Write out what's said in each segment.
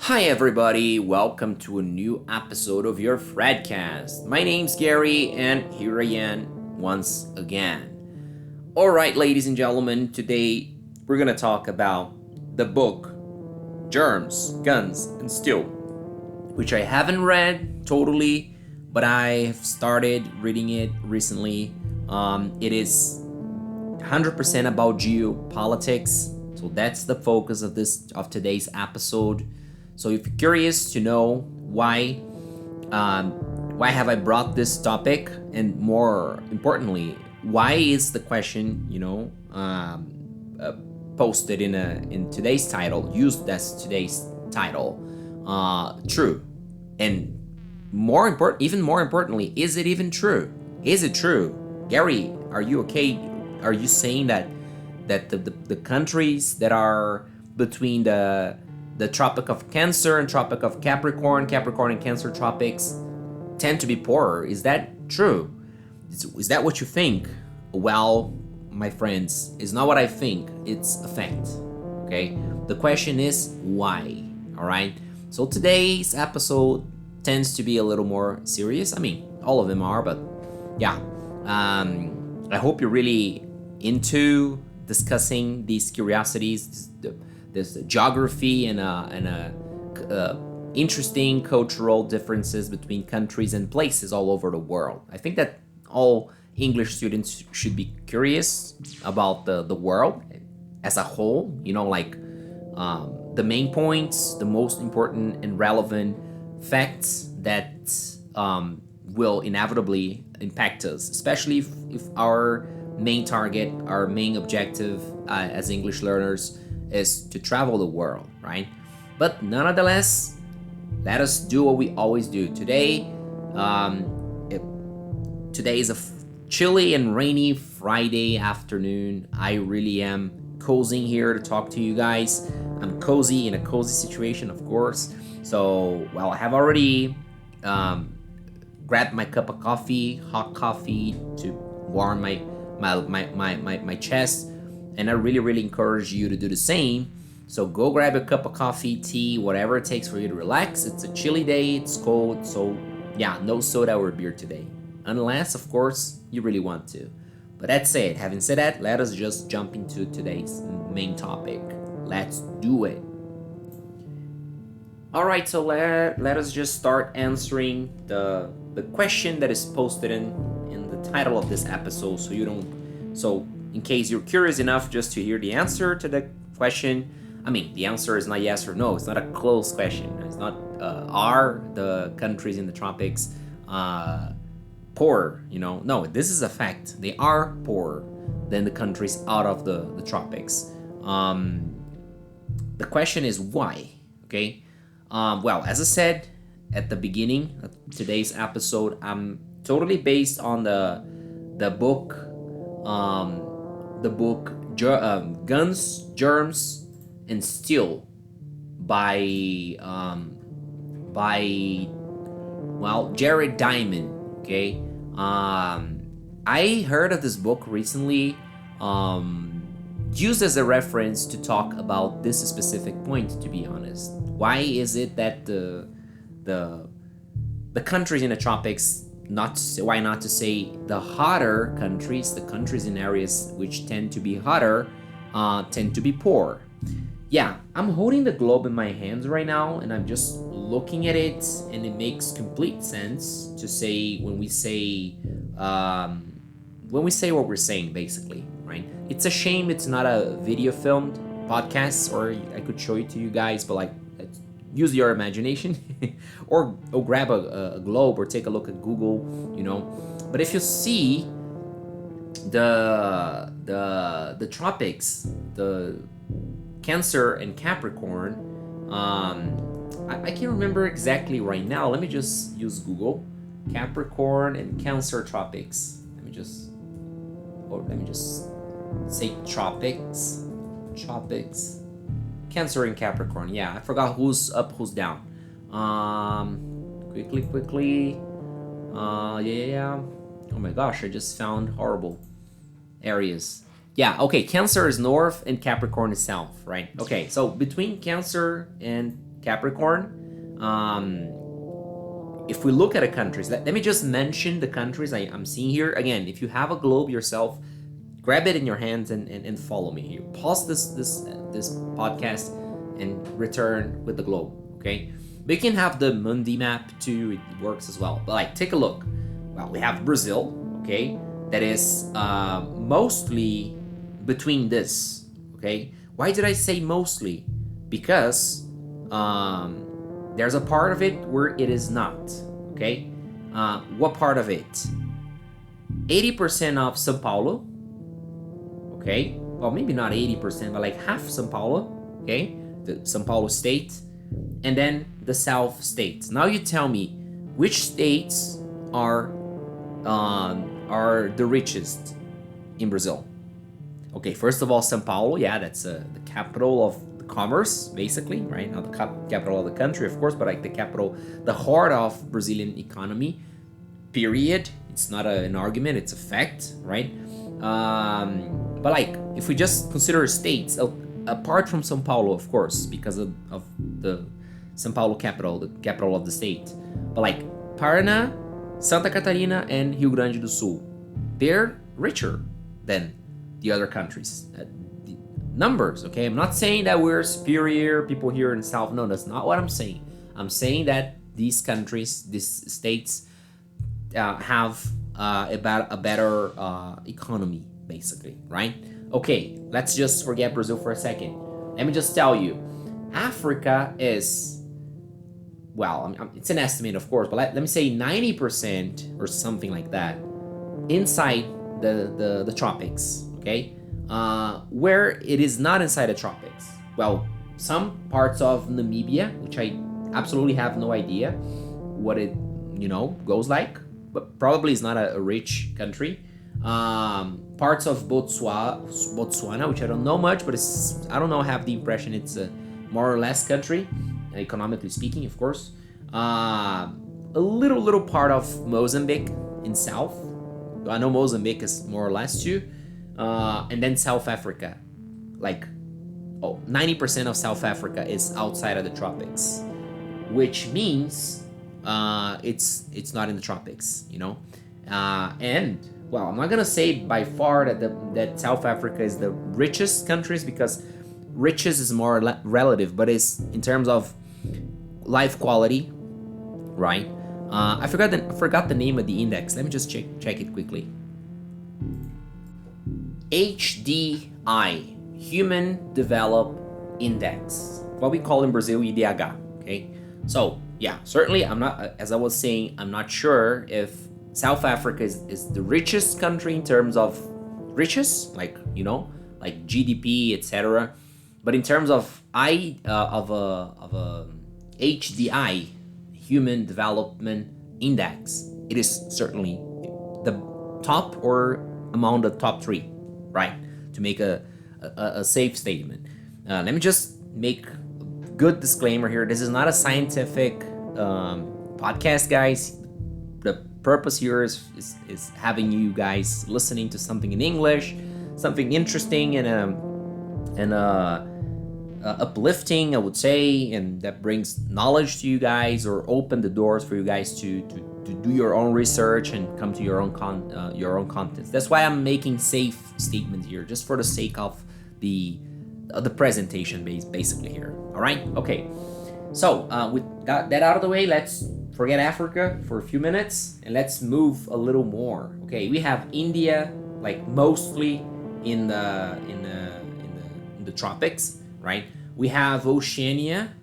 Hi, everybody. Welcome to a new episode of your Fredcast. My name's Gary, and here I am once again. All right, ladies and gentlemen, today we're going to talk about the book Germs, Guns, and Steel, which I haven't read totally, but I have started reading it recently. It is 100% about geopolitics, so that's the focus of today's episode. So if you're curious to know why have I brought this topic, and more importantly, why is the question posted in today's title, used as today's title, true, and even more importantly, is it even true? Is it true? Gary, are you okay? Are you saying that the countries that are between the Tropic of Cancer and Tropic of Capricorn and Cancer tropics tend to be poorer? Is that true? Is that what you think? Well, my friends, it's not what I think, it's a fact. Okay? The question is why? All right? So today's episode tends to be a little more serious. I mean, all of them are, but yeah. I hope you're really into discussing these curiosities, this geography and interesting cultural differences between countries and places all over the world. I think that all English students should be curious about the world as a whole. The main points, the most important and relevant facts that will inevitably impact us, especially if our main target, our main objective as English learners is to travel the world, right? But nonetheless, let us do what we always do. Today is a chilly and rainy Friday afternoon. I really am cozying here to talk to you guys. I'm cozy in a cozy situation, of course. So, well, I have already grabbed my cup of coffee, hot coffee, to warm my chest, and I really encourage you to do the same. So go grab a cup of coffee, tea, whatever it takes for you to relax. It's a chilly day, it's cold, so yeah, no soda or beer today, unless of course you really want to. But that's it. Having said that, let us just jump into today's main topic. Let's do it. All right, so let us just start answering the question that is posted in the title of this episode. So in case you're curious enough just to hear the answer to the question, I mean, the answer is not yes or no. It's not a closed question. It's not are the countries in the tropics poorer? No, this is a fact. They are poorer than the countries out of the tropics. The question is why? Okay. Well, as I said at the beginning of today's episode, I'm totally based on the book. Guns, Germs, and Steel by Jared Diamond. Okay, I heard of this book recently, used as a reference to talk about this specific point. To be honest, why is it that the countries in the tropics, why not to say the hotter countries, the countries in areas which tend to be hotter, tend to be poor? Yeah, I'm holding the globe in my hands right now, and I'm just looking at it, and it makes complete sense to say when we say what we're saying, basically, right? It's a shame it's not a video filmed podcast, or I could show it to you guys, but use your imagination or grab a globe or take a look at Google, But if you see the tropics, the Cancer and Capricorn, I can't remember exactly right now. Let me just use Google. Capricorn and Cancer tropics. Let me just say tropics. Cancer and Capricorn. Yeah, I forgot who's up, who's down. Quickly. Yeah. Oh my gosh, I just found horrible areas. Yeah, okay, Cancer is north and Capricorn is south, right? Okay, so between Cancer and Capricorn. If we look at the countries, let me just mention the countries I'm seeing here. Again, if you have a globe yourself, grab it in your hands and follow me here. Pause this podcast and return with the globe, okay? We can have the Mundi map too, it works as well. But like, take a look. Well, we have Brazil, okay? That is mostly between this, okay? Why did I say mostly? Because there's a part of it where it is not, okay? What part of it? 80% of São Paulo, okay? Well, maybe not 80%, but like half São Paulo, okay? The São Paulo state, and then the South states. Now you tell me, which states are the richest in Brazil? Okay, first of all, São Paulo, yeah, that's the capital of commerce, basically, right? Not the capital of the country, of course, but like the capital, the heart of Brazilian economy, period. It's not an argument, it's a fact, right? But like, if we just consider states, apart from São Paulo, of course, because of the São Paulo capital, the capital of the state, but like Paraná, Santa Catarina, and Rio Grande do Sul, they're richer than the other countries. Numbers, okay? I'm not saying that we're superior, people here in the South. No, that's not what I'm saying. I'm saying that these countries, these states, have a better economy, basically, right? Okay, let's just forget Brazil for a second. Let me just tell you, Africa is, well, it's an estimate, of course, but let me say 90% or something like that inside the tropics, okay? Where it is not inside the tropics. Well, some parts of Namibia, which I absolutely have no idea what it, goes like, but probably is not a rich country. Parts of Botswana, which I don't know much, but I don't know, I have the impression it's a more or less country, economically speaking, of course. A little part of Mozambique in south. I know Mozambique is more or less too. And then South Africa, like 90% of South Africa is outside of the tropics, which means it's not in the tropics, and well, I'm not gonna say by far that South Africa is the richest countries, because riches is more relative, but it's in terms of life quality, right? I forgot the name of the index. Let me just check it quickly. HDI, Human Development Index, what we call in Brazil IDH, okay? So yeah, certainly I'm not, as I was saying, I'm not sure if South Africa is the richest country in terms of riches, like like GDP, etc. But in terms of HDI, Human Development Index, it is certainly the top or among the top 3, right? To make a safe statement. Let me just make a good disclaimer here. This is not a scientific podcast, guys. The purpose here is having you guys listening to something in English, something interesting and uplifting, I would say, and that brings knowledge to you guys, or open the doors for you guys to do your own research and come to your own contents. That's why I'm making safe statements here, just for the sake of the presentation, basically here. All right, okay. So with that out of the way, let's forget Africa for a few minutes and let's move a little more. Okay, we have India, like mostly in the tropics, right? We have Oceania,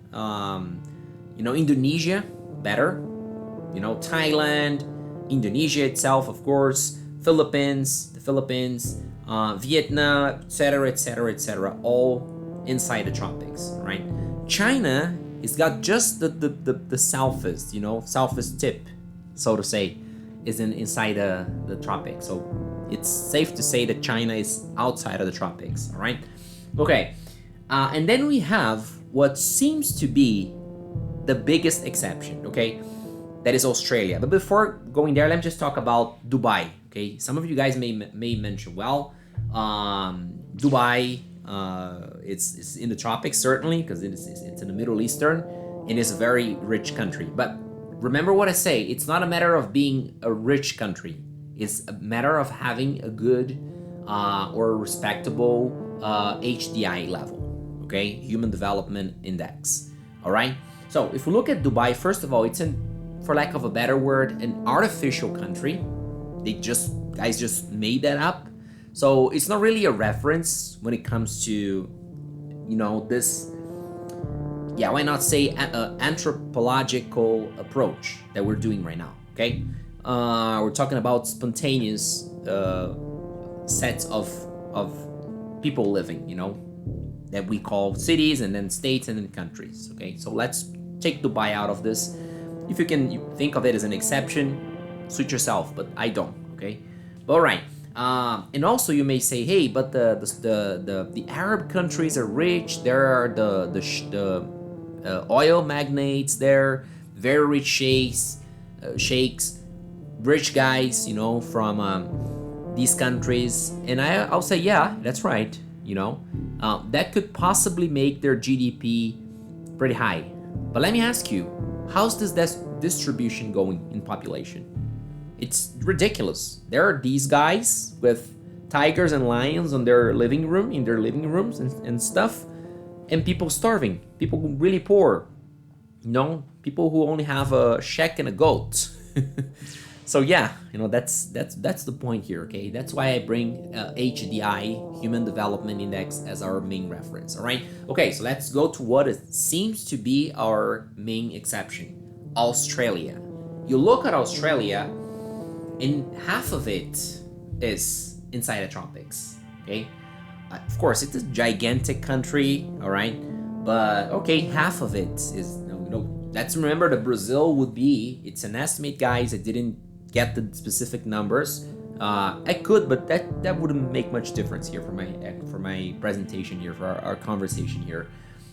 Indonesia, better, Thailand, Indonesia itself, of course, the Philippines, Vietnam, etc., all inside the tropics, right? China has got just the southest, southest tip, so to say, is inside the tropics. So it's safe to say that China is outside of the tropics, all right? Okay, and then we have what seems to be the biggest exception, okay? That is Australia. But before going there, let me just talk about Dubai, okay? Some of you guys may mention, well, Dubai, it's in the tropics, certainly, because it's in the Middle Eastern. and is a very rich country. But remember what I say, it's not a matter of being a rich country, it's a matter of having a good or respectable HDI level, okay, Human Development Index. All right. So if we look at Dubai, first of all, it's for lack of a better word, an artificial country. Guys just made that up. So it's not really a reference when it comes to, this, why not say anthropological approach that we're doing right now, okay? We're talking about spontaneous sets of people living, that we call cities and then states and then countries, okay? So let's take Dubai out of this. If you can think of it as an exception, suit yourself, but I don't, okay? But all right. And also you may say, hey, but the Arab countries are rich. There are the oil magnates there, very rich sheikhs, rich guys, from these countries. And I'll say, yeah, that's right. That could possibly make their GDP pretty high. But let me ask you, how's this distribution going in population? It's ridiculous. There are these guys with tigers and lions in their living rooms and stuff, and people starving, people really poor, people who only have a shack and a goat. So yeah, that's the point here, okay? That's why I bring HDI, Human Development Index, as our main reference, all right? Okay, so let's go to what it seems to be our main exception, Australia. You look at Australia, and half of it is inside the tropics, okay? Of course, it's a gigantic country, all right? But, okay, half of it is, let's remember that Brazil would be, it's an estimate, guys. I didn't get the specific numbers. I could, but that wouldn't make much difference here for my presentation here, for our conversation here.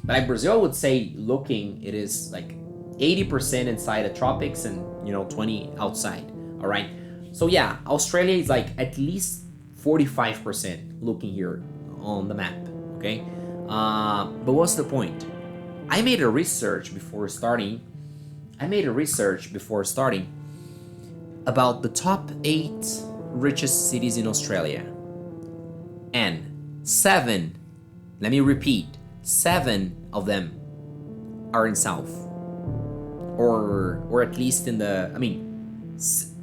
But Brazil would say, it is like 80% inside the tropics and 20 outside. All right. So yeah, Australia is like at least 45% looking here on the map. Okay. But what's the point? I made a research before starting about the top 8 richest cities in Australia. And 7, let me repeat, 7 of them are in South. Or at least in the,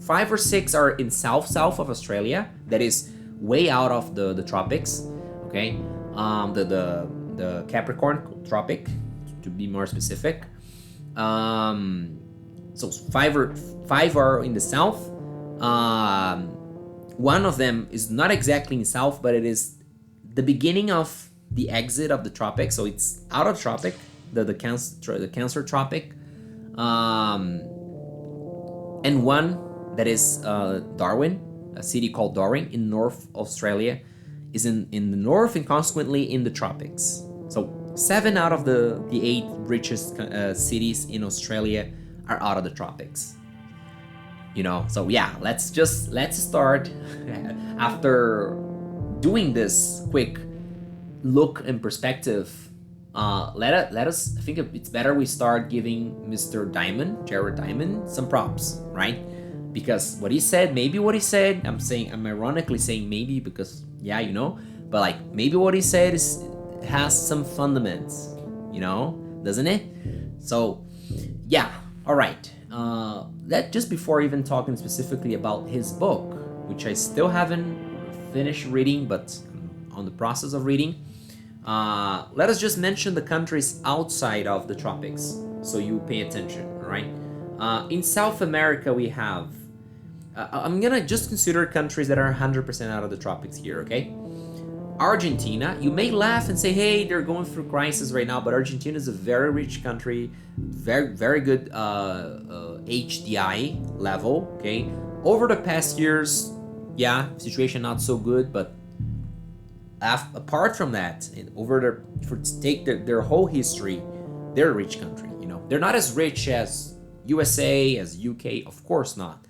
5 or 6 are in south of Australia. That is way out of the tropics, okay? The Capricorn tropic, to be more specific. So 5 are in the south. One of them is not exactly in south, but it is the beginning of the exit of the tropic. So it's out of tropic, the Cancer tropic. And one that is Darwin, a city called Darwin in North Australia, is in the north and consequently in the tropics. So 7 out of the 8 richest cities in Australia are out of the tropics. So yeah, let's start after doing this quick look and perspective. Let us. I think it's better we start giving Mr. Jared Diamond, some props, right? Because what he said, I'm ironically saying maybe because but like maybe what he said has some fundamentals, doesn't it? So yeah, all right. That just before even talking specifically about his book, which I still haven't finished reading, but I'm on the process of reading. Let us just mention the countries outside of the tropics, so you pay attention, all right? In South America, we have, I'm gonna just consider countries that are 100% out of the tropics here, okay? Argentina, you may laugh and say, hey, they're going through crisis right now, but Argentina is a very rich country, very, very good HDI level, okay? Over the past years, situation not so good, but apart from that, take their whole history, they're a rich country, They're not as rich as USA, as UK, of course not.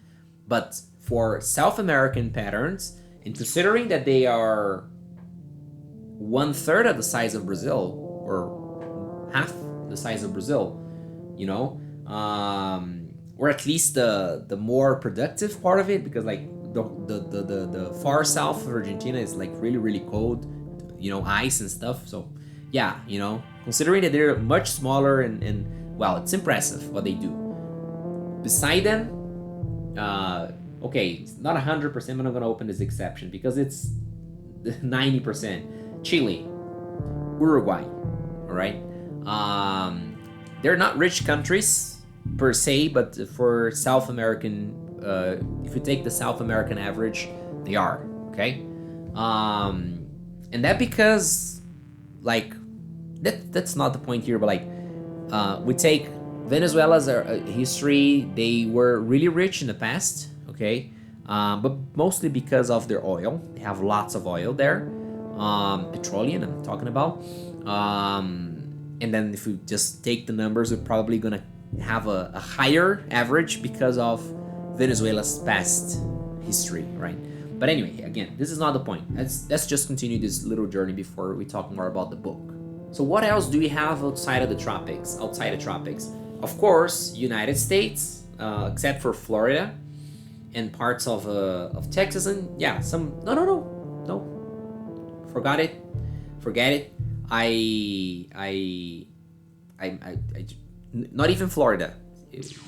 But for South American patterns, and considering that they are 1/3 of the size of Brazil, or half the size of Brazil, you know, or at least the more productive part of it, because like the far south of Argentina is like really really cold, you know, ice and stuff. So yeah, you know, considering that they're much smaller and well, it's impressive what they do. Beside them, okay, it's not 100%, but I'm gonna open this exception because it's 90%. Chile, Uruguay, all right. They're not rich countries per se, but for South American, if you take the South American average, they are okay. And that because like that's not the point here, but like we take Venezuela's history. They were really rich in the past, okay, but mostly because of their oil. They have lots of oil there, petroleum. I'm talking about. And then if we just take the numbers, we're probably gonna have a higher average because of Venezuela's past history, right? But anyway, again, this is not the point. Let's just continue this little journey before we talk more about the book. So what else do we have outside of the tropics? Outside the tropics, of course, United States, except for Florida and parts of Texas, and yeah, some no, forget it. I not even Florida.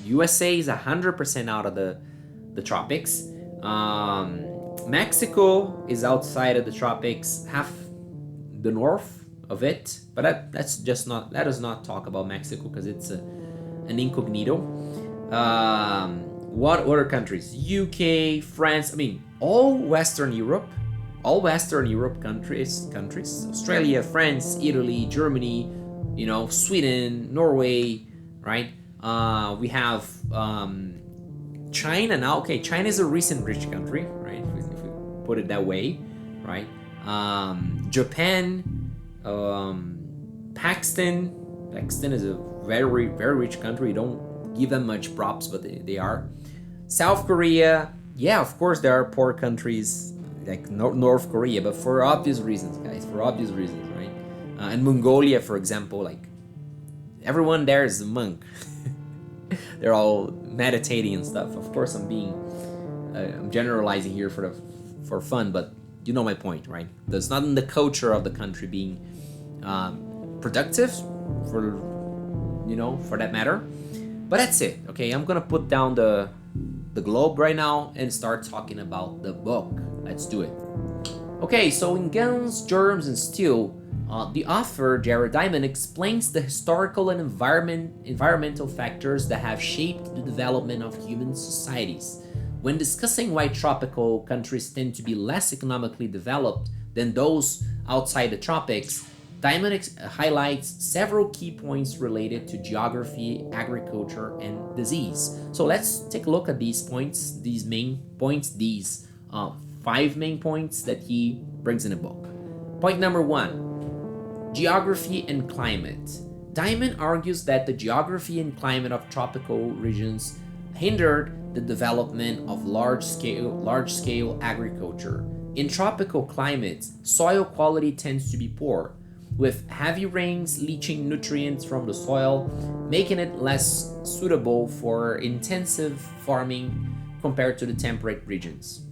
USA is 100% out of the tropics. Mexico is outside of the tropics, half the north of it, but that's just not. Let us not talk about Mexico because it's an incognito. What other countries? UK, France. I mean, all Western Europe countries, Australia, France, Italy, Germany, you know, Sweden, Norway, right? We have China now. Okay, China is a recent rich country, right? If we put it that way, right? Japan, Pakistan. Pakistan is a very, very rich country. You don't give them much props, but they are. South Korea, yeah, of course there are poor countries like North Korea, but for obvious reasons, guys, for obvious reasons, right? And Mongolia, for example, like everyone there is a monk. They're all meditating and stuff. Of course, I'm generalizing here for fun, but you know my point, right? There's not in the culture of the country being productive, for that matter. But that's it. Okay, I'm gonna put down the globe right now and start talking about the book. Let's do it. Okay, so in Guns, Germs, and Steel, the author Jared Diamond explains the historical and environmental factors that have shaped the development of human societies. When discussing why tropical countries tend to be less economically developed than those outside the tropics, Diamond highlights several key points related to geography, agriculture, and disease. So let's take a look at these points, these main points, these 5 main points that he brings in the book. Point number 1, geography and climate. Diamond argues that the geography and climate of tropical regions hindered the development of large-scale agriculture. In tropical climates, soil quality tends to be poor, with heavy rains leaching nutrients from the soil, making it less suitable for intensive farming compared to the temperate regions.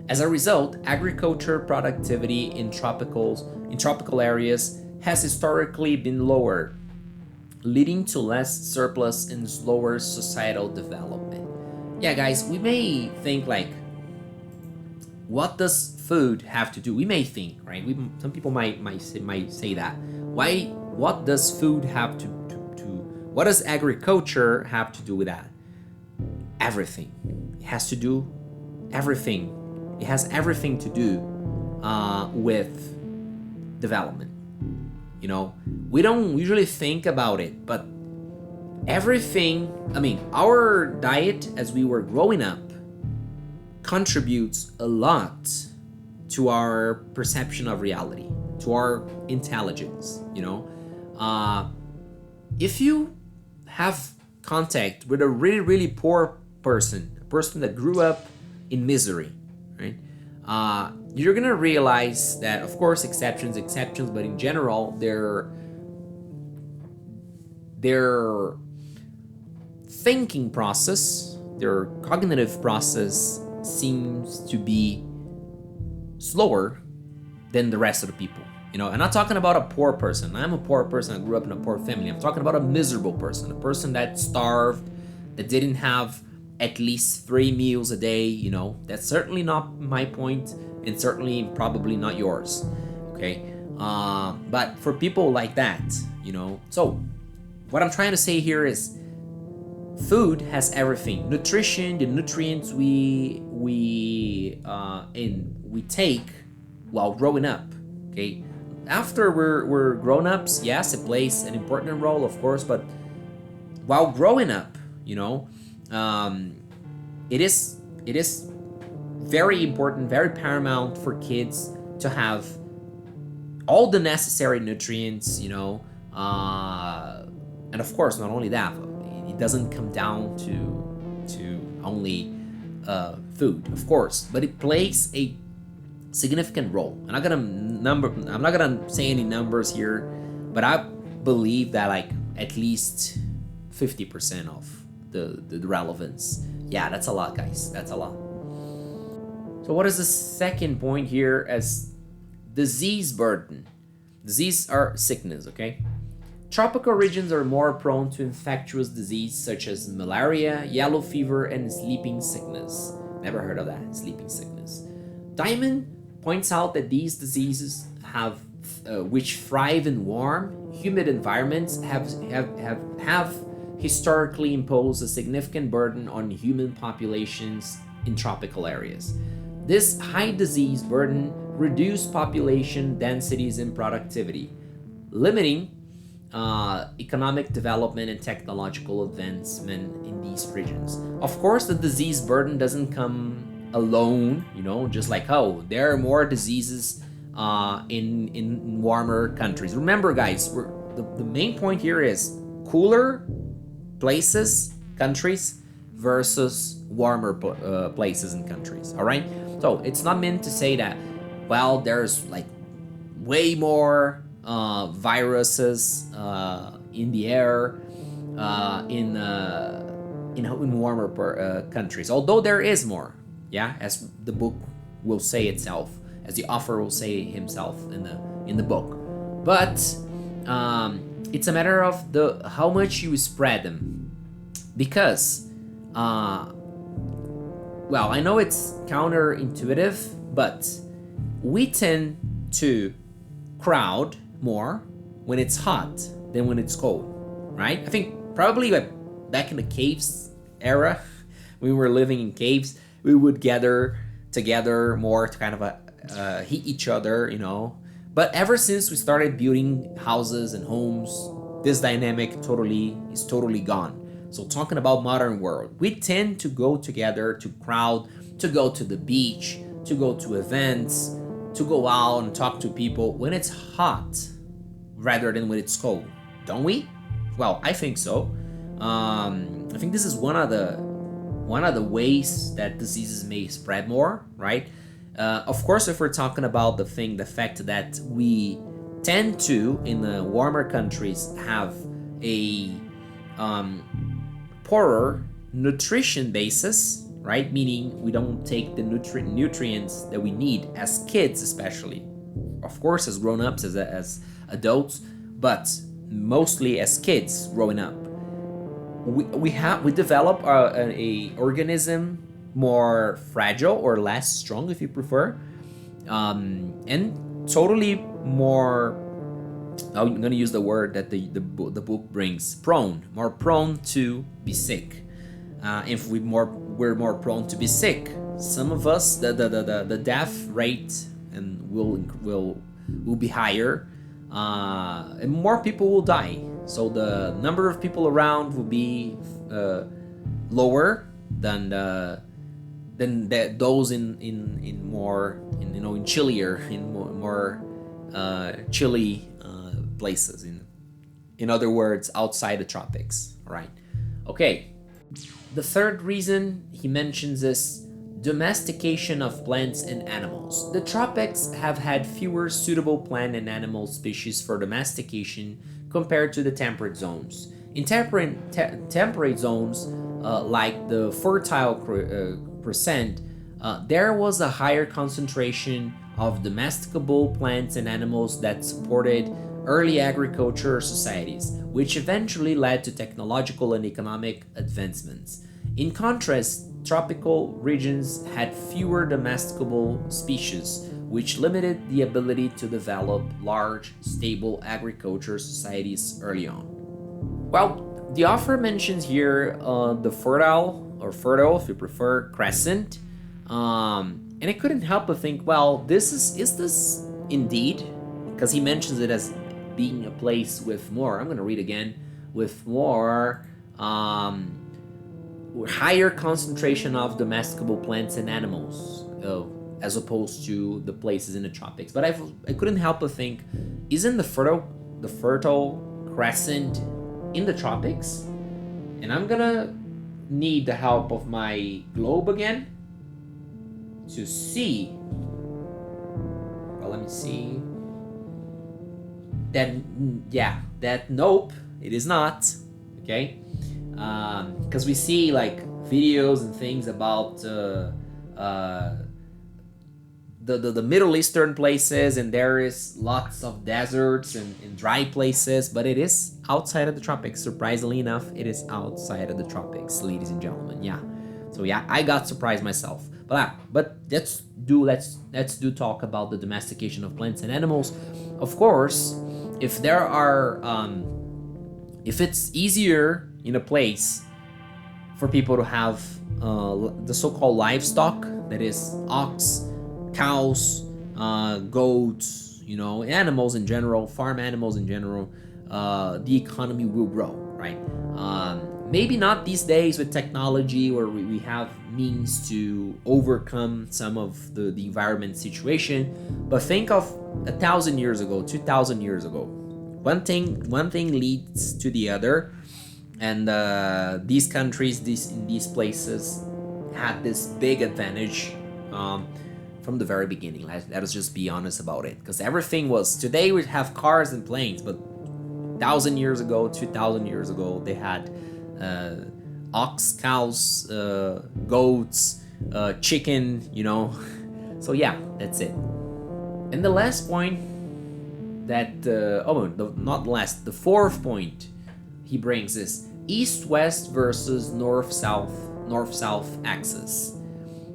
As a result, agriculture productivity in tropical areas has historically been lower, leading to less surplus and slower societal development. Yeah, guys, we may think like, what does food have to do? We may think, right? Some people might say that. Why? What does food have to? What does agriculture have to do with that? Everything. It has to do everything. It has everything to do with development. You know, we don't usually think about it, but everything. I mean, our diet as we were growing up contributes a lot to our perception of reality, to our intelligence, if you have contact with a really, really poor person, a person that grew up in misery, right? You're gonna realize that, of course, exceptions, but in general, their thinking process, their cognitive process seems to be slower than the rest of the people. I'm not talking about a poor person. I'm a poor person. I grew up in a poor family. I'm talking about a miserable person, a person that starved, that didn't have at least 3 meals a day. That's certainly not my point, and certainly probably not yours. Okay, but for people like that, so what I'm trying to say here is food has everything. Nutrition, the nutrients we take while growing up. Okay, after we're grown-ups, yes, it plays an important role, of course, but while growing up, it is very important, very paramount for kids to have all the necessary nutrients, and of course, not only that, it doesn't come down to only food, of course, but it plays a significant role. I'm not gonna say any numbers here, but I believe that like at least 50% of the relevance. Yeah, that's a lot, guys. That's a lot. So what is the second point here as disease burden? Disease are sickness, okay? Tropical regions are more prone to infectious disease such as malaria, yellow fever, and sleeping sickness. Never heard of that, sleeping sickness. Diamond points out that these diseases which thrive in warm, humid environments have historically imposed a significant burden on human populations in tropical areas. This high disease burden reduced population densities and productivity, limiting economic development and technological advancement in these regions. Of course, the disease burden doesn't come alone, just like, oh, there are more diseases in warmer countries. Remember, guys, the main point here is cooler places, countries versus warmer places and countries. All right, so it's not meant to say that, well, there's like way more viruses in the air in warmer countries, although there is more, yeah, as the book will say itself, as the author will say himself in the book. But it's a matter of how much you spread them, because well, I know it's counterintuitive, but we tend to crowd more when it's hot than when it's cold, right? I think probably like back in the caves era, when we were living in caves, we would gather together more to kind of heat each other, But ever since we started building houses and homes, this dynamic is totally gone. So talking about modern world, we tend to go together, to crowd, to go to the beach, to go to events, to go out and talk to people when it's hot rather than when it's cold, don't we? Well, I think so. I think this is one of the ways that diseases may spread more, right? Of course, if we're talking about the fact that we tend to, in the warmer countries, have a poorer nutrition basis, right? Meaning we don't take the nutrients that we need as kids, especially. Of course, as grown-ups, as adults, but mostly as kids growing up. We develop a organism more fragile or less strong, if you prefer, and totally more. I'm gonna use the word that the book brings: more prone to be sick. If we're more prone to be sick, some of us the death rate and will be higher, and more people will die. So the number of people around will be lower than those in more in chillier, in more chilly places. In other words, outside the tropics. Right? Okay. The third reason he mentions is domestication of plants and animals. The tropics have had fewer suitable plant and animal species for domestication compared to the temperate zones. In temperate zones, like the Fertile Crescent, there was a higher concentration of domesticable plants and animals that supported early agriculture societies, which eventually led to technological and economic advancements. In contrast, tropical regions had fewer domesticable species, which limited the ability to develop large, stable agriculture societies early on. Well, the author mentions here the fertile, if you prefer, crescent, and I couldn't help but think, well, is this indeed? Because he mentions it as being a place with more. I'm gonna read again, with more higher concentration of domesticable plants and animals, as opposed to the places in the tropics. But I couldn't help but think, isn't the fertile crescent in the tropics? And I'm gonna need the help of my globe again to see. Well, let me see. That nope, it is not. Okay, because we see like videos and things about the Middle Eastern places, and there is lots of deserts and dry places, but it is outside of the tropics. Surprisingly enough, it is outside of the tropics, ladies and gentlemen. Yeah, so yeah, I got surprised myself. But let's do talk about the domestication of plants and animals. Of course, if there are if it's easier in a place for people to have the so-called livestock, that is ox, cows, goats, animals in general, farm animals in general, the economy will grow, right? Maybe not these days with technology where we have means to overcome some of the environment situation, but think of 1,000 years ago, 2,000 years ago. One thing leads to the other, and these countries, in these places, had this big advantage from the very beginning. Let us just be honest about it, because everything was, today we have cars and planes, but 1,000 years ago, 2,000 years ago, they had ox, cows, goats, chicken, So yeah, that's it. And the last point that, not last, the fourth point he brings is east-west versus north-south axis.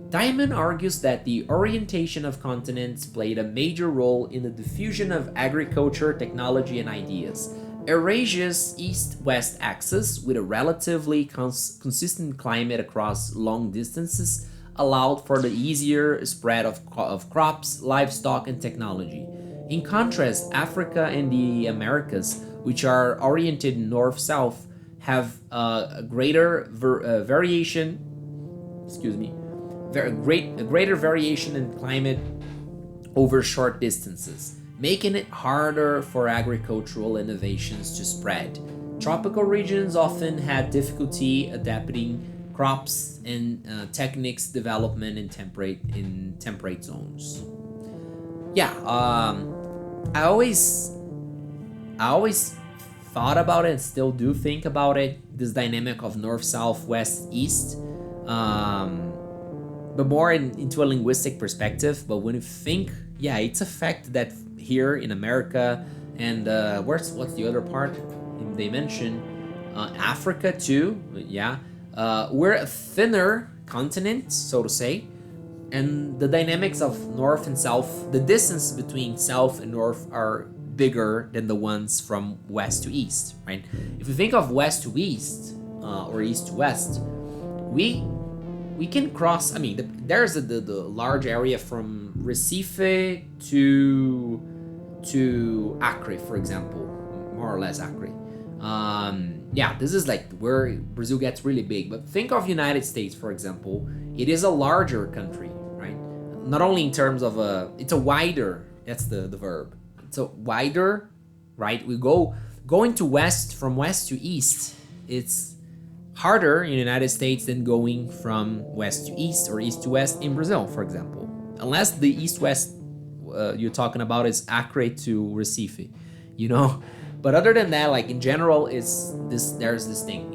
Diamond argues that the orientation of continents played a major role in the diffusion of agriculture, technology, and ideas. Eurasia's east-west axis, with a relatively consistent climate across long distances, allowed for the easier spread of crops, livestock, and technology. In contrast, Africa and the Americas, which are oriented north-south, have a greater variation. A greater variation in climate over short distances, making it harder for agricultural innovations to spread. Tropical regions often had difficulty adapting crops and techniques development in temperate zones. Yeah, I always thought about it and still do think about it. This dynamic of north, south, west, east. But more into a linguistic perspective. But when you think, yeah, it's a fact that here in America and what's the other part they mention, Africa too. Yeah, we're a thinner continent, so to say, and the dynamics of north and south, the distance between south and north are bigger than the ones from west to east, right? If you think of west to east or east to west, we can cross. I mean, there's the large area from Recife to Acre, for example, more or less Acre. Yeah, this is like where Brazil gets really big. But think of United States, for example. It is a larger country, right? Not only in terms of it's a wider. That's the verb. It's a wider, right? Going to west, from west to east. It's harder in the United States than going from west to east or east to west in Brazil, for example. Unless the east-west you're talking about is Acre to Recife, But other than that, like in general, is this there's this thing,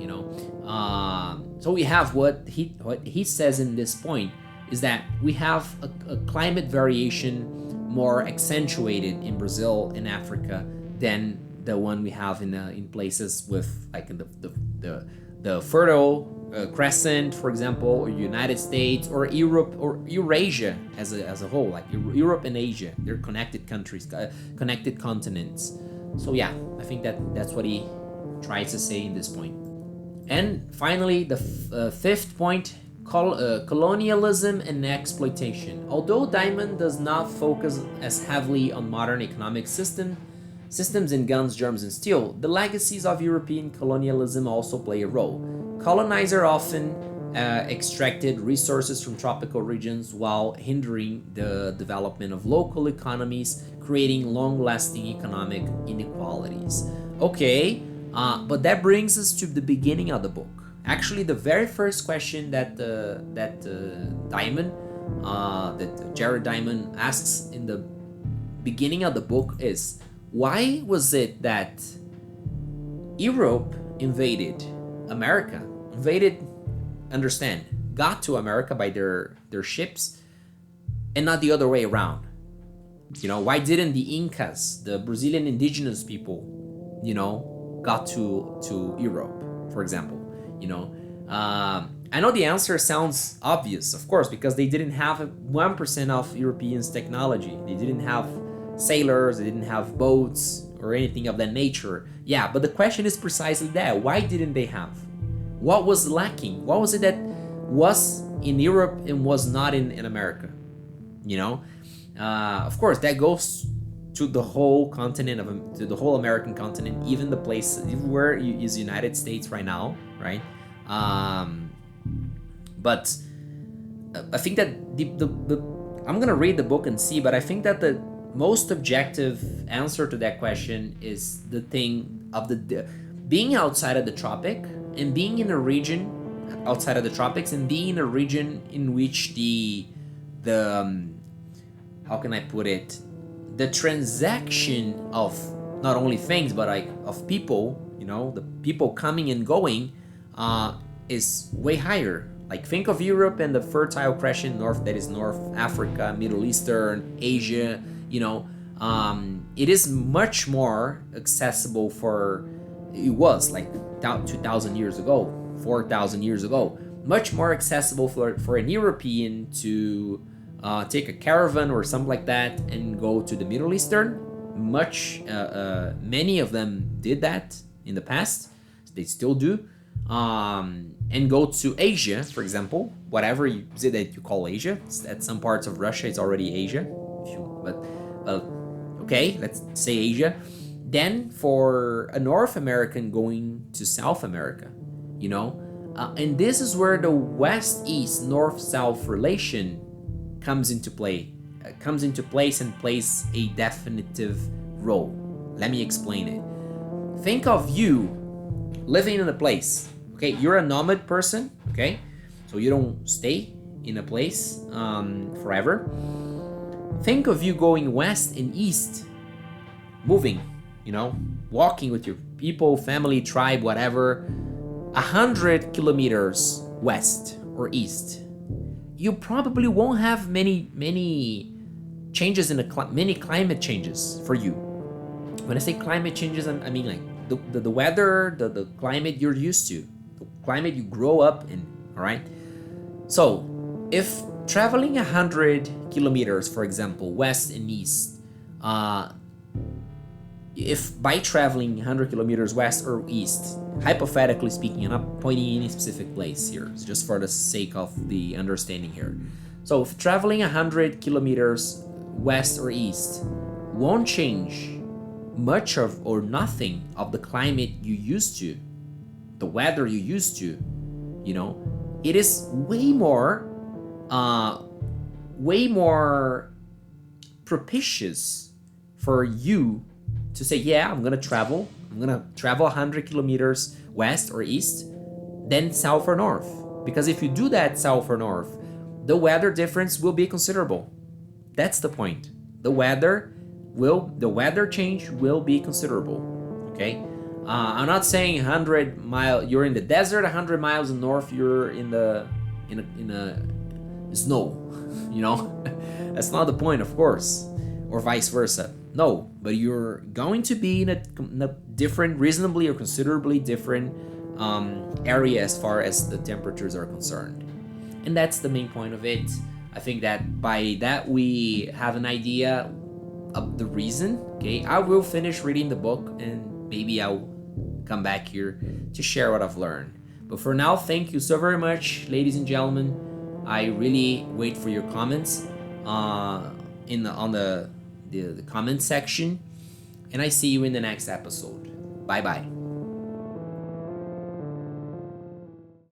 so we have what he says in this point is that we have a climate variation more accentuated in Brazil and Africa than the one we have in places with like in the fertile crescent, for example, or United States or Europe or Eurasia as a whole, like Europe and Asia. They're connected countries, connected continents. So yeah, I think that's what he tries to say in this point. And finally, the fifth point, colonialism and exploitation. Although Diamond does not focus as heavily on modern economic systems in guns, germs, and steel, the legacies of European colonialism also play a role. Colonizers often extracted resources from tropical regions while hindering the development of local economies, creating long-lasting economic inequalities. Okay, but that brings us to the beginning of the book. Actually, the very first question that Jared Diamond asks in the beginning of the book is, why was it that Europe invaded America? Got to America by their ships, and not the other way around. Why didn't the Incas, the Brazilian indigenous people, got to Europe, for example? I know the answer sounds obvious, of course, because they didn't have 1% of Europeans' technology. They didn't have sailors, they didn't have boats or anything of that nature. Yeah, but the question is precisely that. Why didn't they have? What was lacking? What was it that was in Europe and was not in America? Of course, that goes to the whole continent, to the whole American continent, even the place where is the United States right now, right? But I think that I'm gonna read the book and see, but I think that the most objective answer to that question is the thing of the being outside of the tropic and being in a region outside of the tropics and being in a region in which the how can I put it, the transaction of not only things but like of people, the people coming and going is way higher. Like think of Europe and the Fertile Crescent North, that is North Africa, Middle Eastern, Asia. It is much more accessible it was like 2,000 years ago, 4,000 years ago, much more accessible for an European to take a caravan or something like that and go to the Middle Eastern. Many of them did that in the past. They still do. And go to Asia, for example, whatever you call Asia. At some parts of Russia, it's already Asia. Okay, let's say Asia. Then for a North American going to South America, and this is where the West-East, North-South relation comes into place and plays a definitive role. Let me explain it. Think of you living in a place. Okay, you're a nomad person. Okay, so you don't stay in a place forever. Think of you going west and east, moving, walking with your people, family, tribe, whatever, 100 kilometers west or east. You probably won't have many changes many climate changes for you. When I say climate changes, I mean like the weather, the climate you're used to, the climate you grow up in, all right? So if traveling 100 kilometers, for example, west and east, if by traveling 100 kilometers west or east, hypothetically speaking, I'm not pointing any specific place here, it's just for the sake of the understanding here. So if traveling 100 kilometers west or east won't change much of or nothing of the climate you used to, the weather you used to, it is way more propitious for you to say, yeah, I'm gonna travel 100 kilometers west or east than south or north. Because if you do that south or north, the weather difference will be considerable. That's the point. The weather change will be considerable. Okay, I'm not saying 100 mile you're in the desert, 100 miles north you're in a snow. You know, that's not the point, of course, or vice versa. No, but you're going to be in a different, reasonably or considerably different area as far as the temperatures are concerned. And that's the main point of it. I think that by that we have an idea of the reason. Okay, I will finish reading the book and maybe I'll come back here to share what I've learned. But for now, thank you so very much, ladies and gentlemen. I really wait for your comments on the comment section, and I see you in the next episode. Bye bye.